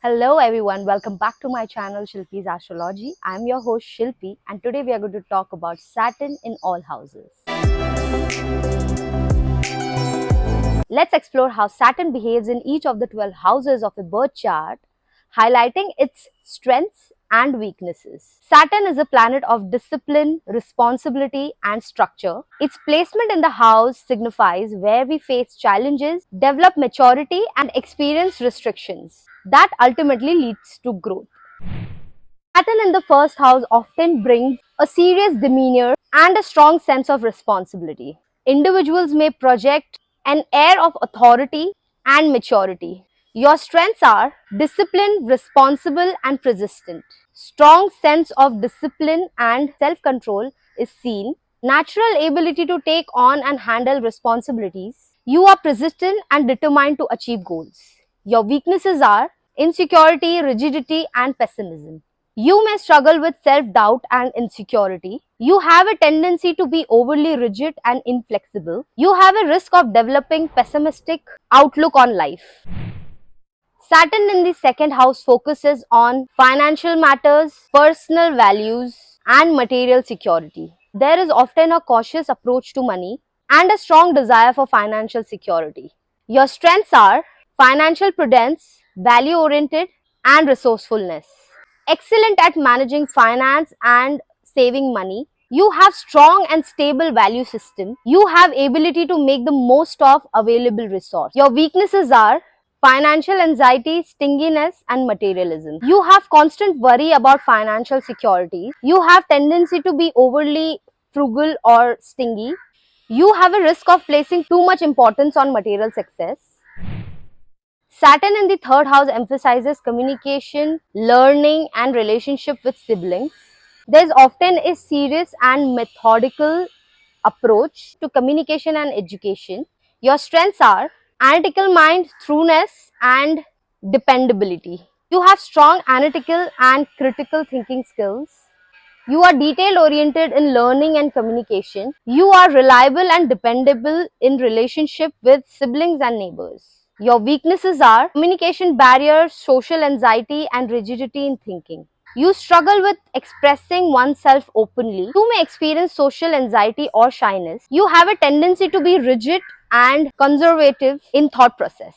Hello everyone, welcome back to my channel Shilpi's Astrology. I'm your host Shilpi and today we are going to talk about Saturn in all houses. Let's explore how Saturn behaves in each of the 12 houses of a birth chart, highlighting its strengths and weaknesses. Saturn is a planet of discipline, responsibility, and structure. Its placement in the house signifies where we face challenges, develop maturity, and experience restrictions that ultimately leads to growth. Saturn in the first house often brings a serious demeanor and a strong sense of responsibility. Individuals may project an air of authority and maturity. Your strengths are disciplined, responsible, and persistent. Strong sense of discipline and self-control is seen. Natural ability to take on and handle responsibilities. You are persistent and determined to achieve goals. Your weaknesses are insecurity, rigidity, and pessimism. You may struggle with self-doubt and insecurity. You have a tendency to be overly rigid and inflexible. You have a risk of developing pessimistic outlook on life. Saturn in the second house focuses on financial matters, personal values, and material security. There is often a cautious approach to money and a strong desire for financial security. Your strengths are financial prudence, value oriented, and resourcefulness. Excellent at managing finance and saving money. You have strong and stable value system. You have ability to make the most of available resource. Your weaknesses are financial anxiety, stinginess, and materialism. You have constant worry about financial security. You have tendency to be overly frugal or stingy. You have a risk of placing too much importance on material success. Saturn in the third house emphasizes communication, learning, and relationship with siblings. There is often a serious and methodical approach to communication and education. Your strengths are analytical mind, trueness, and dependability. You have strong analytical and critical thinking skills. You are detail oriented in learning and communication. You are reliable and dependable in relationship with siblings and neighbors. Your weaknesses are communication barriers, social anxiety, and rigidity in thinking. You struggle with expressing oneself openly. You may experience social anxiety or shyness. You have a tendency to be rigid and conservative in thought process.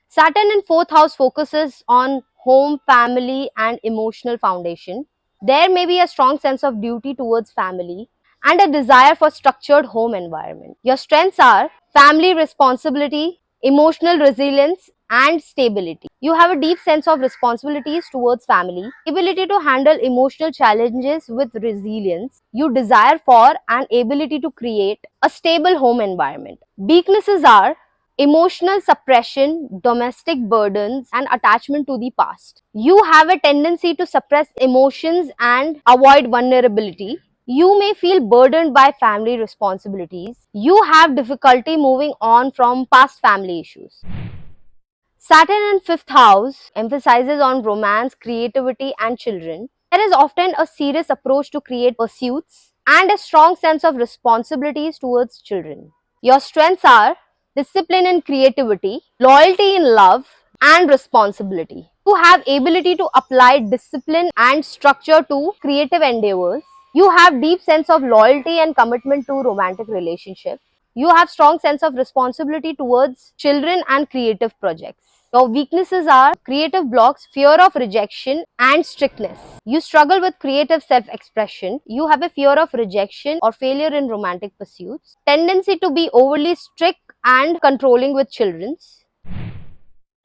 Saturn in fourth house focuses on home, family, and emotional foundation. There may be a strong sense of duty towards family and a desire for structured home environment. Your strengths are family responsibility, emotional resilience, and stability. You have a deep sense of responsibilities towards family, ability to handle emotional challenges with resilience. You desire for and ability to create a stable home environment. Weaknesses are emotional suppression, domestic burdens, and attachment to the past. You have a tendency to suppress emotions and avoid vulnerability. You may feel burdened by family responsibilities. You have difficulty moving on from past family issues. Saturn in fifth house emphasizes on romance, creativity, and children. There is often a serious approach to create pursuits and a strong sense of responsibilities towards children. Your strengths are discipline and creativity, loyalty in love, and responsibility. You have ability to apply discipline and structure to creative endeavors. You have deep sense of loyalty and commitment to romantic relationship. You have strong sense of responsibility towards children and creative projects. Your weaknesses are creative blocks, fear of rejection, and strictness. You struggle with creative self-expression. You have a fear of rejection or failure in romantic pursuits. Tendency to be overly strict and controlling with children.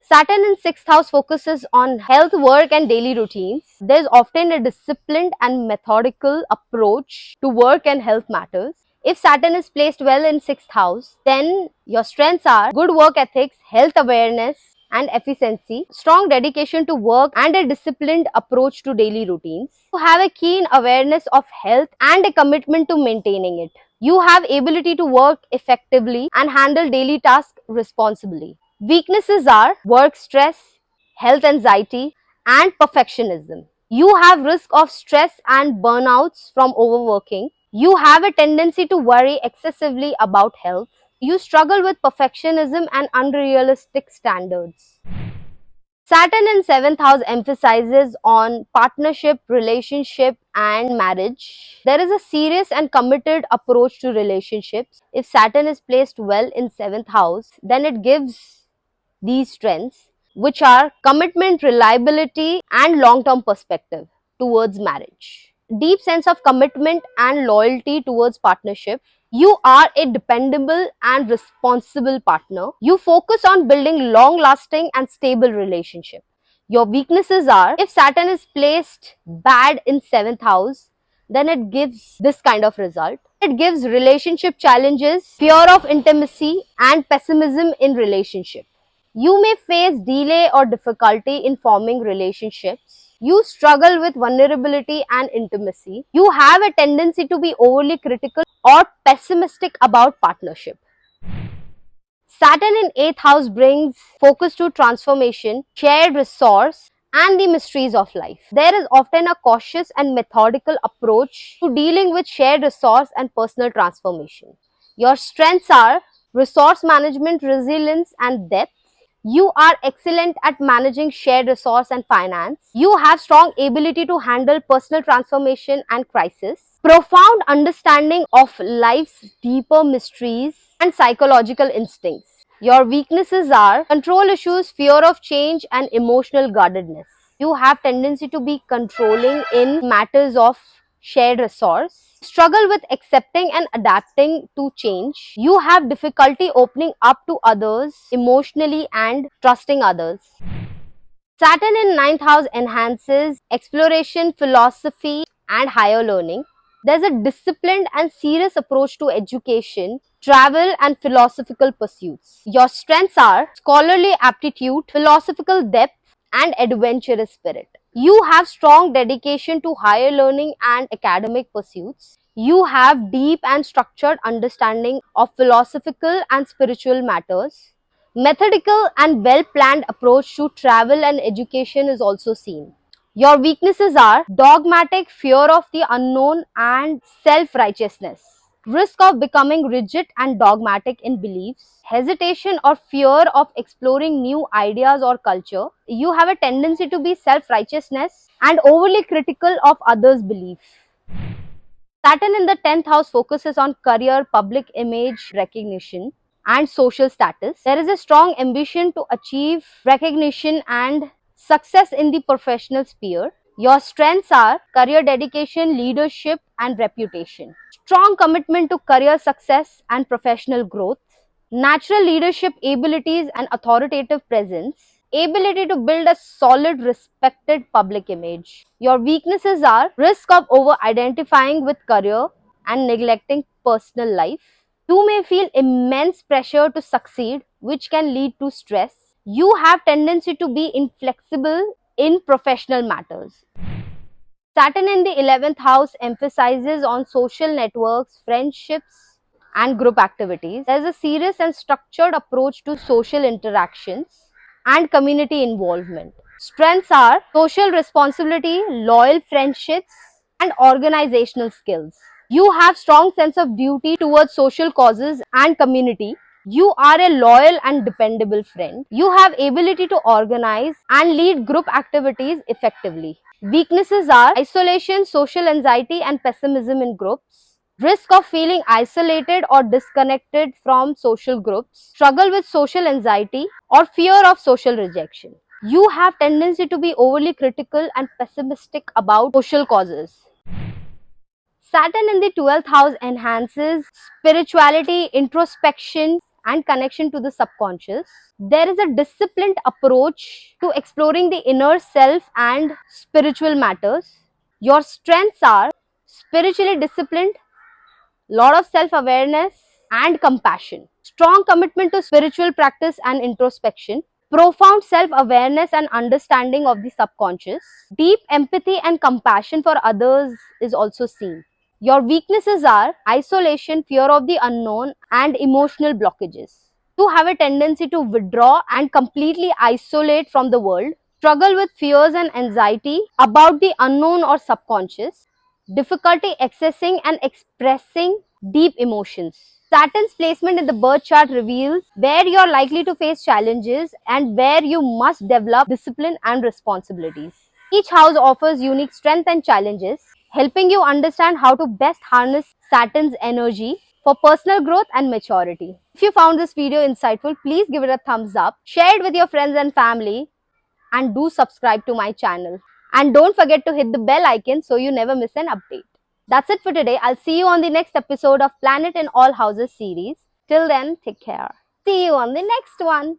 Saturn in sixth house focuses on health, work, and daily routines. There is often a disciplined and methodical approach to work and health matters. If Saturn is placed well in sixth house, then your strengths are good work ethics, health awareness, and efficiency, strong dedication to work, and a disciplined approach to daily routines. You have a keen awareness of health and a commitment to maintaining it. You have ability to work effectively and handle daily tasks responsibly. Weaknesses are work stress, health anxiety, and perfectionism. You have risk of stress and burnouts from overworking. You have a tendency to worry excessively about health. You struggle with perfectionism and unrealistic standards. Saturn in 7th house emphasizes on partnership, relationship, and marriage. There is a serious and committed approach to relationships. If Saturn is placed well in 7th house, then it gives these strengths, which are commitment, reliability, and long term perspective towards marriage. Deep sense of commitment and loyalty towards partnership. You are a dependable and responsible partner. You focus on building long lasting and stable relationship. Your weaknesses are, if Saturn is placed bad in 7th house, then it gives this kind of result. It gives relationship challenges, fear of intimacy, and pessimism in relationship. You may face delay or difficulty in forming relationships. You struggle with vulnerability and intimacy. You have a tendency to be overly critical or pessimistic about partnership. Saturn in 8th house brings focus to transformation, shared resource, and the mysteries of life. There is often a cautious and methodical approach to dealing with shared resource and personal transformation. Your strengths are resource management, resilience, and depth. You are excellent at managing shared resource and finance. You have strong ability to handle personal transformation and crisis. Profound understanding of life's deeper mysteries and psychological instincts. Your weaknesses are control issues, fear of change, and emotional guardedness. You have tendency to be controlling in matters of shared resource, struggle with accepting and adapting to change. You have difficulty opening up to others emotionally and trusting others. Saturn in 9th house enhances exploration, philosophy, and higher learning. There's a disciplined and serious approach to education, travel, and philosophical pursuits. Your strengths are scholarly aptitude, philosophical depth, and adventurous spirit. You have strong dedication to higher learning and academic pursuits. You have deep and structured understanding of philosophical and spiritual matters. Methodical and well planned approach to travel and education is also seen. Your weaknesses are dogmatic, fear of the unknown, and self righteousness. Risk of becoming rigid and dogmatic in beliefs, hesitation or fear of exploring new ideas or culture. You have a tendency to be self righteousness and overly critical of others' beliefs. Saturn in the 10th house focuses on career, public image, recognition, and social status. There is a strong ambition to achieve recognition and success in the professional sphere. Your strengths are career dedication, leadership, and reputation. Strong commitment to career success and professional growth. Natural leadership abilities and authoritative presence. Ability to build a solid, respected public image. Your weaknesses are risk of over identifying with career and neglecting personal life. You may feel immense pressure to succeed, which can lead to stress. You have tendency to be inflexible in professional matters. Saturn in the 11th house emphasizes on social networks, friendships, and group activities. There's a serious and structured approach to social interactions and community involvement. Strengths are social responsibility, loyal friendships, and organizational skills. You have strong sense of duty towards social causes and community. You are a loyal and dependable friend. You have ability to organize and lead group activities effectively. Weaknesses are isolation, social anxiety, and pessimism in groups. Risk of feeling isolated or disconnected from social groups. Struggle with social anxiety or fear of social rejection. You have tendency to be overly critical and pessimistic about social causes. Saturn in the 12th house enhances spirituality, introspection, and connection to the subconscious. There is a disciplined approach to exploring the inner self and spiritual matters. Your strengths are spiritually disciplined, lot of self awareness, and compassion. Strong commitment to spiritual practice and introspection. Profound self awareness and understanding of the subconscious. Deep empathy and compassion for others is also seen. Your weaknesses are isolation, fear of the unknown, and emotional blockages. You have a tendency to withdraw and completely isolate from the world, struggle with fears and anxiety about the unknown or subconscious, difficulty accessing and expressing deep emotions. Saturn's placement in the birth chart reveals where you're likely to face challenges and where you must develop discipline and responsibilities. Each house offers unique strengths and challenges, helping you understand how to best harness Saturn's energy for personal growth and maturity. If you found this video insightful, please give it a thumbs up, share it with your friends and family, and do subscribe to my channel. And don't forget to hit the bell icon so you never miss an update. That's it for today. I'll see you on the next episode of Planet in All Houses series. Till then, take care. See you on the next one.